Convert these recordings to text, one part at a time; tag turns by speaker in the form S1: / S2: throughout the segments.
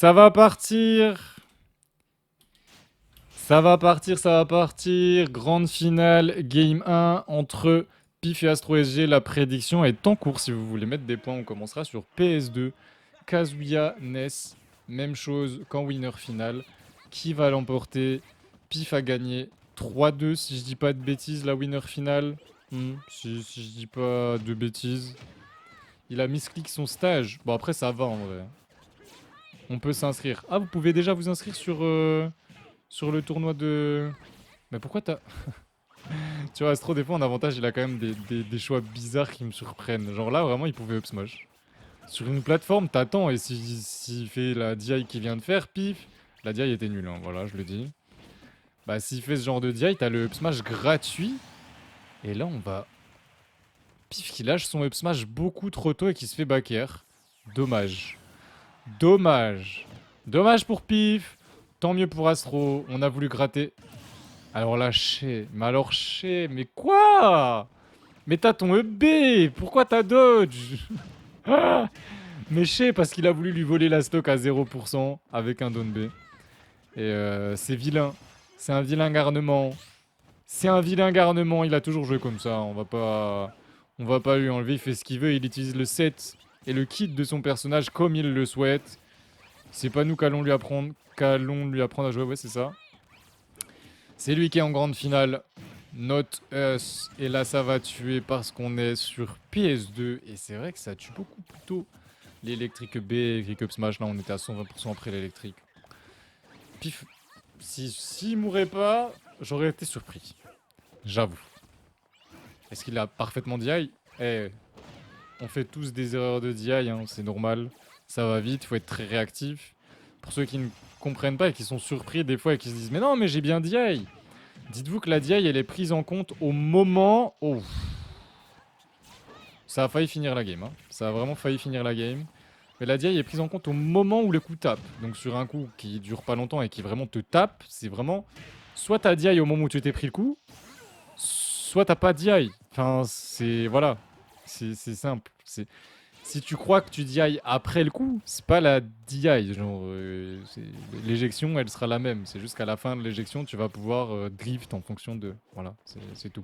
S1: Ça va partir. Ça va partir, ça va partir. Grande finale, game 1 entre Pif et Astro SG. La prédiction est en cours. Si vous voulez mettre des points, on commencera sur PS2. Kazuya, NES, même chose qu'en winner final. Qui va l'emporter? Pif a gagné 3-2, si je dis pas de bêtises, la winner finale. Si je dis pas de bêtises. Il a misclick son stage. Bon, après, ça va en vrai. On peut s'inscrire. Ah, vous pouvez déjà vous inscrire sur le tournoi de... Mais pourquoi t'as... Tu vois, Astro, des fois, en avantage, il a quand même des choix bizarres qui me surprennent. Genre là, vraiment, il pouvait up smash. Sur une plateforme, t'attends, et s'il fait la DI qu'il vient de faire, pif, la DI était nulle, hein, voilà, je le dis. Bah, s'il fait ce genre de DI, t'as le up smash gratuit. Et là, on va... Pif qui lâche son up smash beaucoup trop tôt et qui se fait back air. Dommage. Dommage. Dommage pour Pif. Tant mieux pour Astro. On a voulu gratter. Alors là, mais alors mais quoi? Mais t'as ton EB. Pourquoi t'as dodge? Ah, mais parce qu'il a voulu lui voler la stock à 0% avec un down B. Et c'est vilain. C'est un vilain garnement. C'est un vilain garnement. Il a toujours joué comme ça. On va pas lui enlever. Il fait ce qu'il veut. Il utilise le set et le kit de son personnage comme il le souhaite. C'est pas nous qu'allons lui apprendre à jouer. Ouais, c'est ça. C'est lui qui est en grande finale. Not us. Et là, ça va tuer parce qu'on est sur PS2. Et c'est vrai que ça tue beaucoup plutôt l'électrique B, électrique up smash. Là, on était à 120% après l'électrique. Pif. S'il mourait pas, j'aurais été surpris. J'avoue. Est-ce qu'il a parfaitement DI? Eh, on fait tous des erreurs de DI, hein, c'est normal. Ça va vite, faut être très réactif. Pour ceux qui ne comprennent pas et qui sont surpris des fois et qui se disent mais non mais j'ai bien DI. Dites-vous que la DI elle est prise en compte au moment... Oh. Ça a failli finir la game, hein. Ça a vraiment failli finir la game. Mais la DI est prise en compte au moment où le coup tape. Donc sur un coup qui dure pas longtemps et qui vraiment te tape, c'est vraiment... Soit t'as DI au moment où tu t'es pris le coup, soit t'as pas DI. Enfin, c'est... Voilà. C'est simple. Si tu crois que tu DI après le coup, c'est pas la DI. Genre, l'éjection, elle sera la même. C'est juste qu'à la fin de l'éjection, tu vas pouvoir drift en fonction de... Voilà, c'est tout.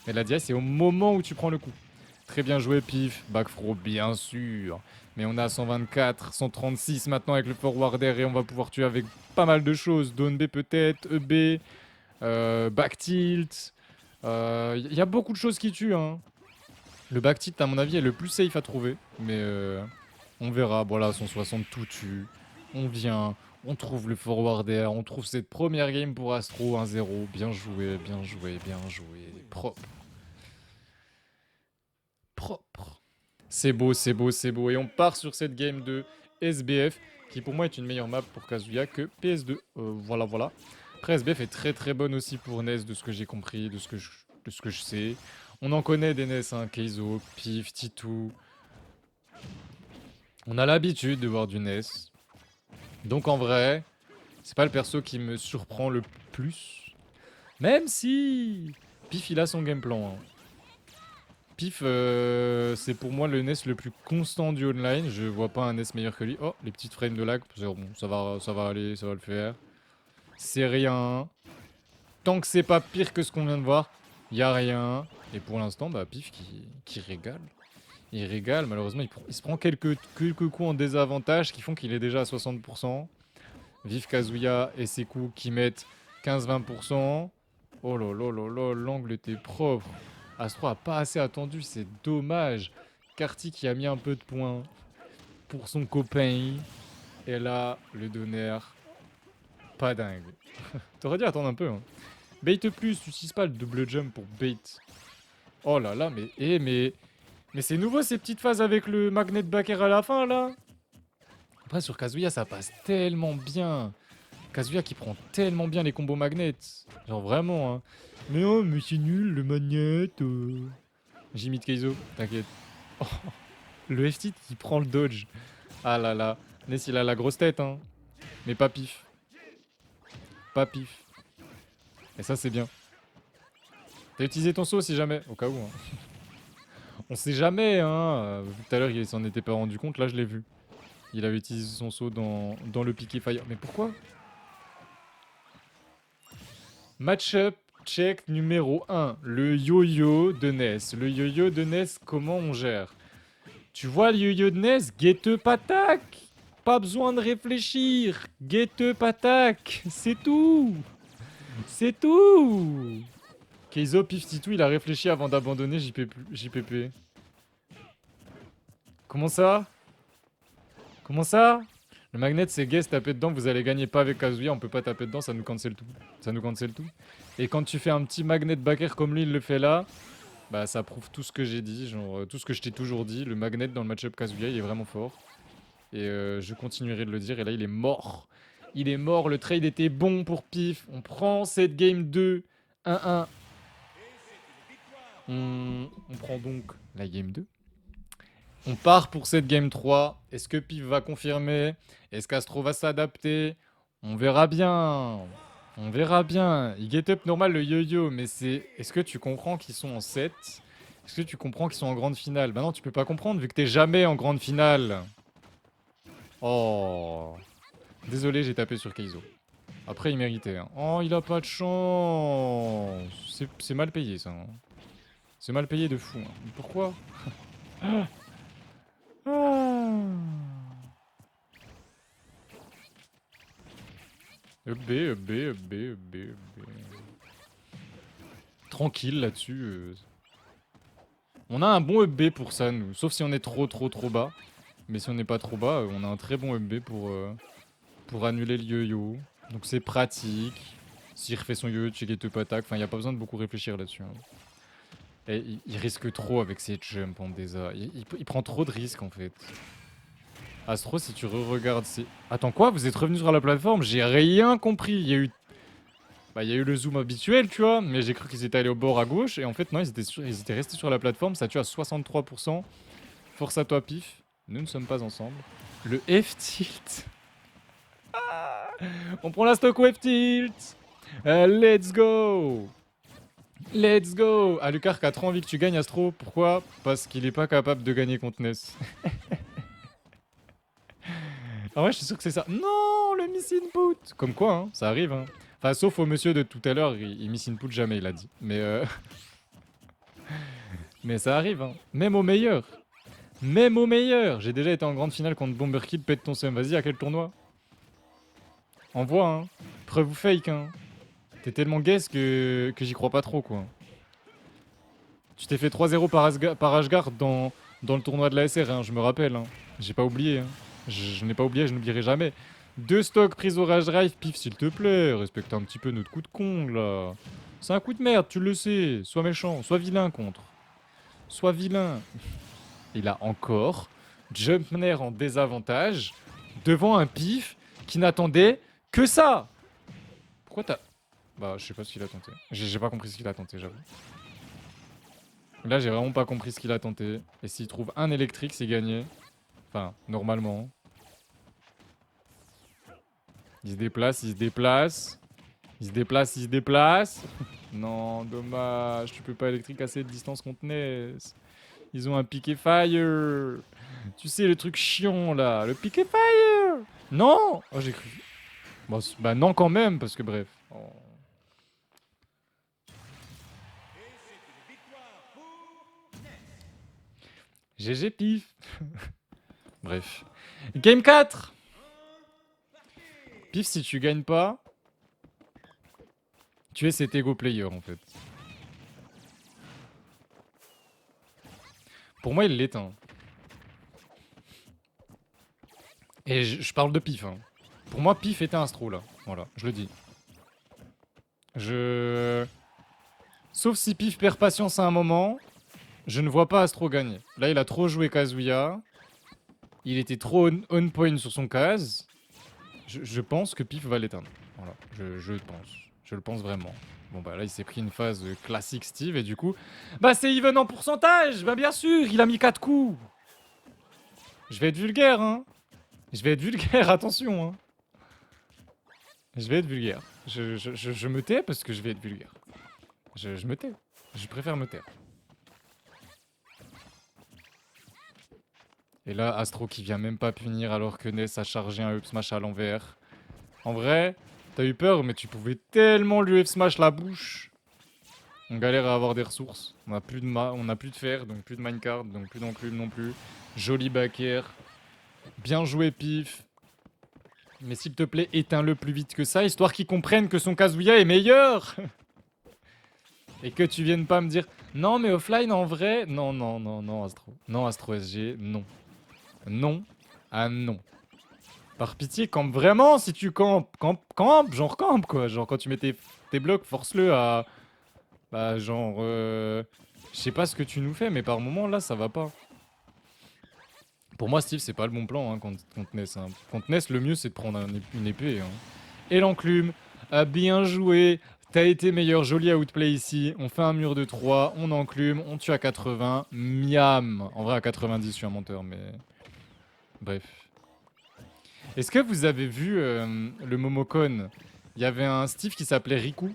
S1: Mais la DI, c'est au moment où tu prends le coup. Très bien joué, Pif. Backthrow, bien sûr. Mais on a 124, 136 maintenant avec le forwarder et on va pouvoir tuer avec pas mal de choses. Down B peut-être, EB, back tilt. Il y a beaucoup de choses qui tuent, hein. Le back tilt, à mon avis, est le plus safe à trouver. Mais on verra. Voilà, 160 tout tue. On vient, on trouve le forwarder, on trouve cette première game pour Astro, 1-0. Bien joué, bien joué, bien joué. Propre. Propre. C'est beau, c'est beau, c'est beau. Et on part sur cette game de SBF, qui pour moi est une meilleure map pour Kazuya que PS2. Voilà, voilà. Après, SBF est très très bonne aussi pour NES, de ce que j'ai compris, de ce que je sais. On en connaît des NES, hein, Keizo, Pif, Titou. On a l'habitude de voir du NES. Donc en vrai, c'est pas le perso qui me surprend le plus. Même si Pif il a son game plan, hein. Pif, c'est pour moi le NES le plus constant du online. Je vois pas un NES meilleur que lui. Oh, les petites frames de lag. Bon, ça va aller, ça va le faire. C'est rien. Tant que c'est pas pire que ce qu'on vient de voir, y a rien. Et pour l'instant, bah, Pif qui régale. Il régale, malheureusement, il se prend quelques coups en désavantage qui font qu'il est déjà à 60%. Vive Kazuya et ses coups qui mettent 15-20%. Oh là là là là, l'angle était propre. Astro a pas assez attendu, c'est dommage. Kartik qui a mis un peu de points pour son copain. Et là, le donner, pas dingue. T'aurais dû attendre un peu, hein. Bait plus, tu utilises pas le double jump pour bait. Oh là là, mais c'est nouveau ces petites phases avec le magnet backer à la fin là. Après sur Kazuya ça passe tellement bien. Kazuya qui prend tellement bien les combos magnets. Genre vraiment, hein. Mais oh, mais c'est nul le magnet. Jimmy de Keizo, t'inquiète. Oh, le FT qui prend le dodge. Ah là là. Ness il a la grosse tête, hein. Mais pas pif. Pas pif. Et ça c'est bien. T'as utilisé ton saut si jamais. Au cas où, hein. On sait jamais, hein. Vu que tout à l'heure il s'en était pas rendu compte, là je l'ai vu. Il avait utilisé son saut dans le piqué fire. Mais pourquoi? Match-up check numéro 1. Le yo-yo de Ness. Le yo-yo de Ness, comment on gère? Tu vois le yo-yo de Ness? Guette patac. Pas besoin de réfléchir. Guette patac. C'est tout. C'est tout. Keizo Piftitou, il a réfléchi avant d'abandonner JPP. Comment ça? Comment ça? Le magnet, c'est guess, taper dedans, vous allez gagner pas avec Kazuya, on peut pas taper dedans, ça nous cancel tout. Ça nous cancel tout. Et quand tu fais un petit magnet backer comme lui, il le fait là, bah ça prouve tout ce que j'ai dit, genre tout ce que je t'ai toujours dit. Le magnet dans le match-up Kazuya, il est vraiment fort. Et je continuerai de le dire, et là il est mort. Il est mort, le trade était bon pour Pif. On prend cette game 2, 1-1. On prend donc la game 2. On part pour cette game 3. Est-ce que Pif va confirmer? Est-ce qu'Astro va s'adapter? On verra bien. On verra bien. Il get up normal le yo-yo, mais c'est... Est-ce que tu comprends qu'ils sont en 7? Est-ce que tu comprends qu'ils sont en grande finale? Bah non, tu peux pas comprendre vu que t'es jamais en grande finale. Oh. Désolé, j'ai tapé sur Keizo. Après, il méritait. Hein. Oh, il a pas de chance. C'est mal payé, ça. Hein. C'est mal payé de fou. Hein. Pourquoi? Ah. EB. Tranquille là-dessus. On a un bon EB pour ça, nous. Sauf si on est trop bas. Mais si on n'est pas trop bas, on a un très bon EB pour annuler le yo-yo. Donc c'est pratique. S'il refait son yo-yo, checker te attaque. Enfin, il n'y a pas besoin de beaucoup réfléchir là-dessus. Hein. Et il risque trop avec ses jumps en Deza. Il prend trop de risques en fait. Astro, si tu re-regardes, c'est... Attends quoi? Vous êtes revenu sur la plateforme? J'ai rien compris. Il y a eu... Bah, il y a eu le zoom habituel, tu vois. Mais j'ai cru qu'ils étaient allés au bord à gauche. Et en fait, non, ils étaient restés sur la plateforme. Ça tue à 63%. Force à toi, Pif. Nous ne sommes pas ensemble. Le F-tilt. Ah, on prend la stock F-tilt. Let's go. Let's go. Ah, Lucar qui a trop envie que tu gagnes, Astro. Pourquoi? Parce qu'il est pas capable de gagner contre Ness. Ah ouais, je suis sûr que c'est ça. Non, le miss input. Comme quoi, hein, ça arrive. Hein. Enfin, sauf au monsieur de tout à l'heure, il miss input jamais, il a dit. Mais ça arrive. Hein. Même au meilleur. Même au meilleur. J'ai déjà été en grande finale contre Bomber Kid, pète ton seum. Vas-y, à quel tournoi? Envoie, hein. Preuve ou fake, hein. T'es tellement guess que j'y crois pas trop, quoi. Tu t'es fait 3-0 par Ashgard dans le tournoi de la SR, hein, je me rappelle. Hein. J'ai pas oublié. Hein. Je n'ai pas oublié, je n'oublierai jamais. 2 stocks pris au Rage Drive, Pif, s'il te plaît. Respecte un petit peu notre coup de con, là. C'est un coup de merde, tu le sais. Sois méchant, sois vilain contre. Sois vilain. Il a encore Jumpner en désavantage devant un Pif qui n'attendait que ça. Pourquoi t'as... Bah, je sais pas ce qu'il a tenté. J'ai pas compris ce qu'il a tenté, j'avoue. Là, j'ai vraiment pas compris ce qu'il a tenté. Et s'il trouve un électrique, c'est gagné. Enfin, normalement. Il se déplace, il se déplace. Il se déplace, il se déplace. Non, dommage. Tu peux pas électrique assez de distance contre Ness. Ils ont un piqué fire. Tu sais, le truc chiant, là. Le piqué fire. Non. Oh, j'ai cru. Bon, bah non quand même, parce que bref. Oh. GG Pif. Bref. Game 4. Pif, si tu gagnes pas, tu es cet ego player en fait. Pour moi, il l'éteint. Et je parle de Pif. Hein. Pour moi, Pif était un Astro là. Voilà, je le dis. Sauf si Pif perd patience à un moment, je ne vois pas Astro gagner. Là, il a trop joué Kazuya. Il était trop on point sur son case. Je pense que Pif va l'éteindre. Voilà, je pense. Je le pense vraiment. Bon bah là il s'est pris une phase classique Steve et du coup... Bah c'est even en pourcentage. Bah bien sûr, il a mis 4 coups. Je vais être vulgaire hein. Je vais être vulgaire, attention hein. Je vais être vulgaire. Je me tais parce que je vais être vulgaire. Je me tais. Je préfère me taire. Et là, Astro qui vient même pas punir alors que Ness a chargé un up smash à l'envers. En vrai, t'as eu peur, mais tu pouvais tellement lui up smash la bouche. On galère à avoir des ressources. On a plus de fer, donc plus de minecart, donc plus d'enclume non plus. Joli backer. Bien joué, Pif. Mais s'il te plaît, éteins-le plus vite que ça, histoire qu'il comprenne que son Kazuya est meilleur. Et que tu viennes pas me dire non, mais offline en vrai. Non, non, non, non, Astro. Non, Astro SG, non. Non. Ah non. Par pitié, campe vraiment si tu campes. Genre campe quoi. Genre quand tu mets tes blocs, force-le à. Bah, genre. Je sais pas ce que tu nous fais, mais par moment là, ça va pas. Pour moi, Steve, c'est pas le bon plan hein, contre Ness. Hein. Contre Ness, le mieux c'est de prendre une épée. Hein. Et l'enclume a bien joué. T'as été meilleur, joli outplay ici. On fait un mur de 3, on enclume, on tue à 80. Miam. En vrai, à 90, je suis un menteur, mais. Bref. Est-ce que vous avez vu le Momocon? Il y avait un Steve qui s'appelait Riku.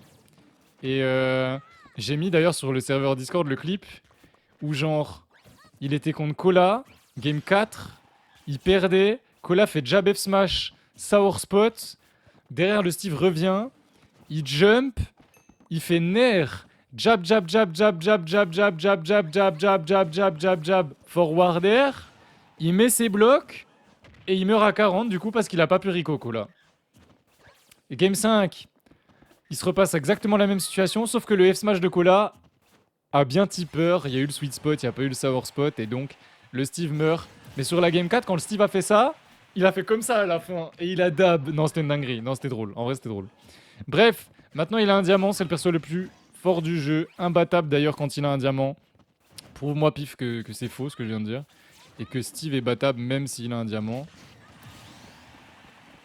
S1: Et j'ai mis d'ailleurs sur le serveur Discord le clip où, genre, il était contre Cola, game 4. Il perdait. Cola fait jab F smash, sour spot. Derrière, le Steve revient. Il jump. Il fait nair. Jab, jab, jab, jab, jab, jab, jab, jab, jab, jab, jab, jab, jab, jab, jab. Forward air. Il met ses blocs. Et il meurt à 40 du coup parce qu'il a pas pu Rikoko là. Et game 5. Il se repasse exactement la même situation. Sauf que le F-Smash de Cola a bien tipeur. Il y a eu le sweet spot, il n'y a pas eu le sour spot. Et donc le Steve meurt. Mais sur la game 4, quand le Steve a fait ça, il a fait comme ça à la fin. Et il a dab. Non, c'était une dinguerie. Non, c'était drôle. En vrai, c'était drôle. Bref, maintenant il a un diamant. C'est le perso le plus fort du jeu. Imbattable d'ailleurs quand il a un diamant. Prouve-moi, Pif, que c'est faux ce que je viens de dire. Et que Steve est battable même s'il a un diamant.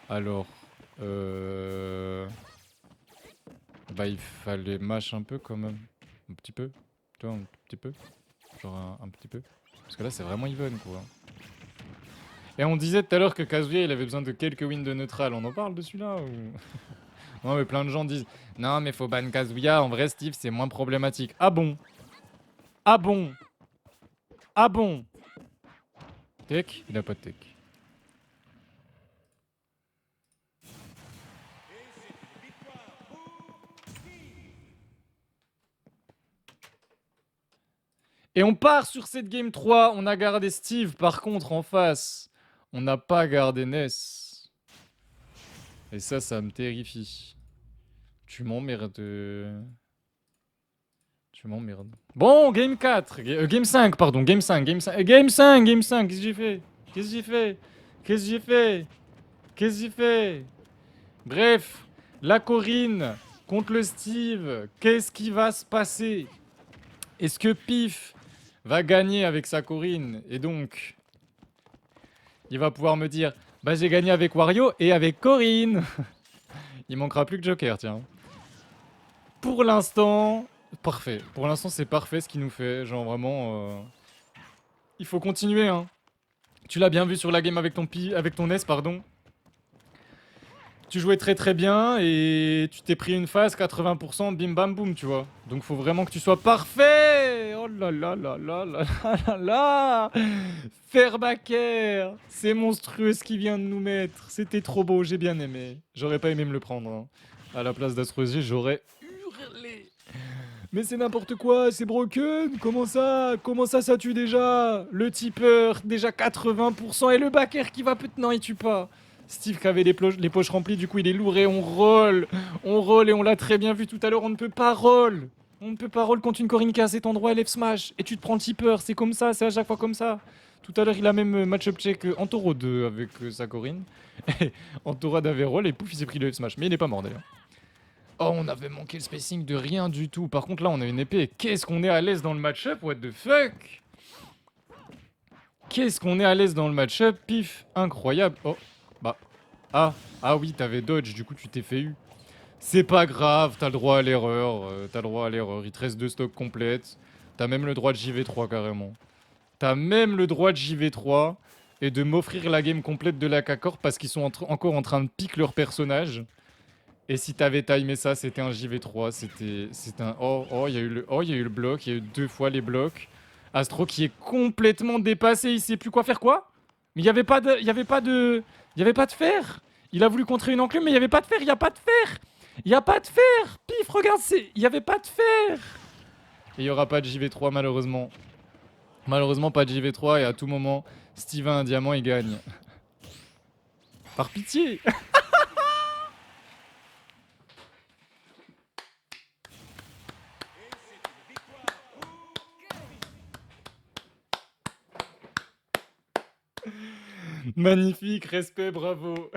S1: Alors. Bah, il fallait mâche un peu quand même. Un petit peu. Tu vois, un petit peu. Genre un petit peu. Parce que là, c'est vraiment even, quoi. Et on disait tout à l'heure que Kazuya, il avait besoin de quelques wins de neutral. On en parle de celui-là ou... Non, mais plein de gens disent non, mais faut ban Kazuya. En vrai, Steve, c'est moins problématique. Ah bon? Ah bon? Ah bon? Tech? Il a pas de tech. Et on part sur cette game 3. On a gardé Steve, par contre, en face. On n'a pas gardé Ness. Et ça me terrifie. Tu m'emmerdes. Tu m'emmerdes. Bon, game 4. Game 5, pardon. Game 5, game 5. Game 5, game 5. Qu'est-ce que j'ai fait? Qu'est-ce que j'ai fait? Qu'est-ce que j'ai fait? Qu'est-ce que j'ai fait? Bref, la Corinne contre le Steve. Qu'est-ce qui va se passer? Est-ce que Pif va gagner avec sa Corinne? Et donc, il va pouvoir me dire bah j'ai gagné avec Wario et avec Corinne. Il manquera plus que Joker, tiens. Pour l'instant, parfait. Pour l'instant, c'est parfait ce qu'il nous fait. Genre vraiment, il faut continuer, hein. Tu l'as bien vu sur la game avec ton S, pardon. Tu jouais très très bien et tu t'es pris une phase 80% bim bam boum, tu vois. Donc faut vraiment que tu sois parfait. Oh là là là là là là là là. Fairbacker, c'est monstrueux ce qu'il vient de nous mettre. C'était trop beau, j'ai bien aimé. J'aurais pas aimé me le prendre. Hein. À la place d'Astrosier, j'aurais hurlé. Mais c'est n'importe quoi, c'est broken. Comment ça tue déjà? Le tipeur, déjà 80%. Et le backer qui va peut-être... Non, il tue pas. Steve qui avait les poches remplies, du coup il est lourd et on roll. On roll et on l'a très bien vu tout à l'heure, on ne peut pas roll. On ne peut pas roll contre une Corinne qui a cet endroit LF Smash. Et tu te prends le tipeur, c'est comme ça, c'est à chaque fois comme ça. Tout à l'heure il a même match-up check Antoro 2 avec sa Corinne. Et Antoro avait roll et pouf il s'est pris le F Smash. Mais il n'est pas mort d'ailleurs. Oh, on avait manqué le spacing de rien du tout. Par contre, là, on a une épée. Qu'est-ce qu'on est à l'aise dans le match-up? What the fuck? Qu'est-ce qu'on est à l'aise dans le match-up? Pif, incroyable. Oh, bah. Ah oui, t'avais dodge, du coup, tu t'es fait eu. C'est pas grave, t'as le droit à l'erreur. T'as le droit à l'erreur. Il te reste 2 stocks complètes. T'as même le droit de JV3 carrément. T'as même le droit de JV3 et de m'offrir la game complète de la K-Corp parce qu'ils sont encore en train de pique leur personnage. Et si t'avais timé ça, c'était un JV3, c'était un... il y a eu il y a eu le bloc, il y a eu 2 fois les blocs. Astro qui est complètement dépassé, il sait plus quoi faire quoi? Mais il y avait pas de... Il y avait pas de... Il y avait pas de fer. Il a voulu contrer une enclume, mais il y avait pas de fer. Il y a pas de fer. Il y a pas de fer. Pif, regarde, c'est... Il y avait pas de fer. Et il y aura pas de JV3 malheureusement. Malheureusement pas de JV3 et à tout moment, Steve a un diamant, il gagne. Par pitié. Magnifique, respect, bravo.